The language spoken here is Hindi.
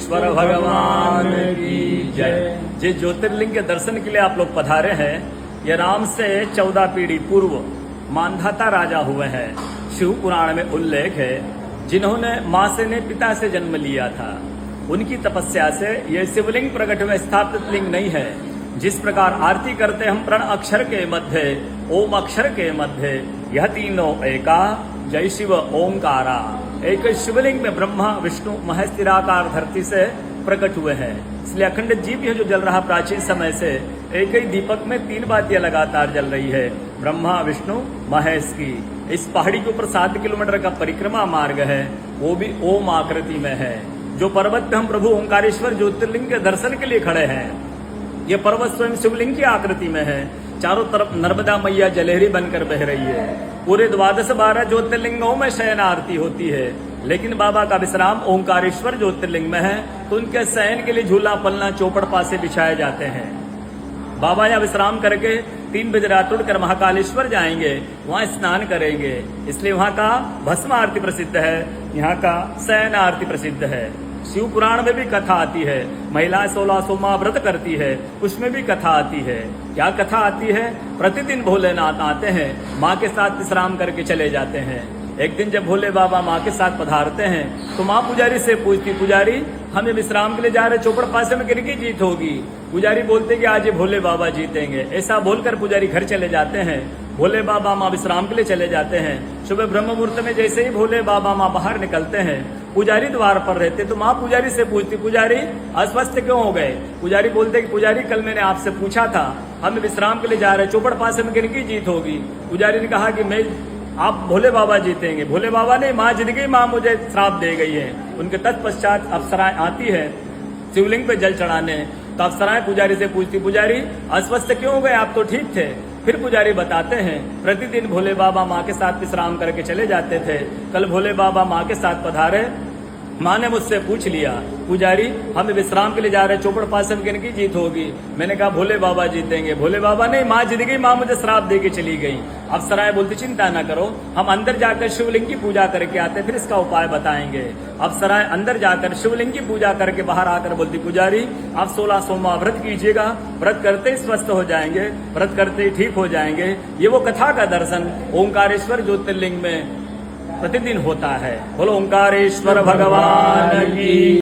ओंकारेश्वर भगवान की जय। जिस ज्योतिर्लिंग के दर्शन के लिए आप लोग पधारे हैं, ये राम से 14 पीढ़ी पूर्व मानधाता राजा हुए हैं। शिव पुराण में उल्लेख है, जिन्होंने मां से ने पिता से जन्म लिया था, उनकी तपस्या से यह शिवलिंग प्रकट में स्थापित लिंग नहीं है। जिस प्रकार आरती करते हम प्रण अक्षर के मध्य, ओम अक्षर के मध्य, यह तीनों एका, जय शिव ओंकारा। एक शिवलिंग में ब्रह्मा विष्णु महेश निराकार धरती से प्रकट हुए हैं। इसलिए अखंड जीव यह जो जल रहा प्राचीन समय से, एक ही दीपक में 3 बातियां लगातार जल रही है, ब्रह्मा विष्णु महेश की। इस पहाड़ी के ऊपर 7 किलोमीटर का परिक्रमा मार्ग है, वो भी ओम आकृति में है। जो पर्वत पे हम प्रभु ओंकारेश्वर ज्योतिर्लिंग के दर्शन के लिए खड़े हैं, ये पर्वत स्वयं शिवलिंग की आकृति में है। चारों तरफ नर्मदा मैया जलहरी बनकर बह रही है। पूरे 12 ज्योतिर्लिंगों में शयन आरती होती है, लेकिन बाबा का विश्राम ओंकारेश्वर ज्योतिर्लिंग में है, तो उनके शयन के लिए झूला पलना चौपड़ पासे बिछाए जाते हैं। बाबा यहाँ विश्राम करके 3 बजे रात उठकर महाकालेश्वर जाएंगे, वहाँ स्नान करेंगे। इसलिए वहाँ का भस्म आरती प्रसिद्ध है, यहाँ का शयन आरती प्रसिद्ध है। शिव पुराण में भी कथा आती है, महिलाएं 16 सोमवार व्रत करती है, उसमें भी कथा आती है। क्या कथा आती है? प्रतिदिन भोलेनाथ आते हैं, माँ के साथ विश्राम करके चले जाते हैं। एक दिन जब भोले बाबा माँ के साथ पधारते हैं, तो माँ पुजारी से पूछती, पुजारी हमें विश्राम के लिए जा रहे, चौपड़ पासे में किनकी जीत होगी? पुजारी बोलते कि आज ये भोले बाबा जीतेंगे। ऐसा बोलकर पुजारी घर चले जाते हैं। भोले बाबा माँ विश्राम के लिए चले जाते हैं। सुबह ब्रह्म मुहूर्त में जैसे ही भोले बाबा माँ बाहर निकलते हैं, पुजारी द्वार पर रहते, तो माँ पुजारी से पूछती, पुजारी अस्वस्थ क्यों हो गए? पुजारी बोलते कि पुजारी कल मैंने आपसे पूछा था, हम विश्राम के लिए जा रहे, चौपड़ पासे में किनकी जीत होगी? पुजारी ने कहा कि आप भोले बाबा जीतेंगे। भोले बाबा ने माँ जीत गई, माँ मुझे श्राप दे गई है। उनके तत्पश्चात अप्सराएं आती है शिवलिंग पे जल चढ़ाने, तो अप्सराएं पुजारी से पूछती, पुजारी अस्वस्थ क्यों हो गए, आप तो ठीक थे? फिर पुजारी बताते हैं, प्रतिदिन भोले बाबा माँ के साथ विश्राम करके चले जाते थे। कल भोले बाबा माँ के साथ पधारे, माँ ने मुझसे पूछ लिया, पुजारी हम विश्राम के लिए जा रहे, चौपड़ पासे में किनकी जीत होगी? मैंने कहा भोले बाबा जीतेंगे। भोले बाबा ने माँ जीत गई, माँ मुझे श्राप दे के चली गई। अप्सराएं बोलती, चिंता न करो, हम अंदर जाकर शिवलिंग की पूजा करके आते, फिर इसका उपाय बताएंगे। अप्सराएं अंदर जाकर शिवलिंग की पूजा करके बाहर आकर बोलती, पुजारी आप 16 सोमवार व्रत कीजिएगा, व्रत करते ही स्वस्थ हो जाएंगे, व्रत करते ही ठीक हो जाएंगे। ये वो कथा का दर्शन ओंकारेश्वर ज्योतिर्लिंग में प्रतिदिन होता है। बोलो ओंकारेश्वर भगवान की।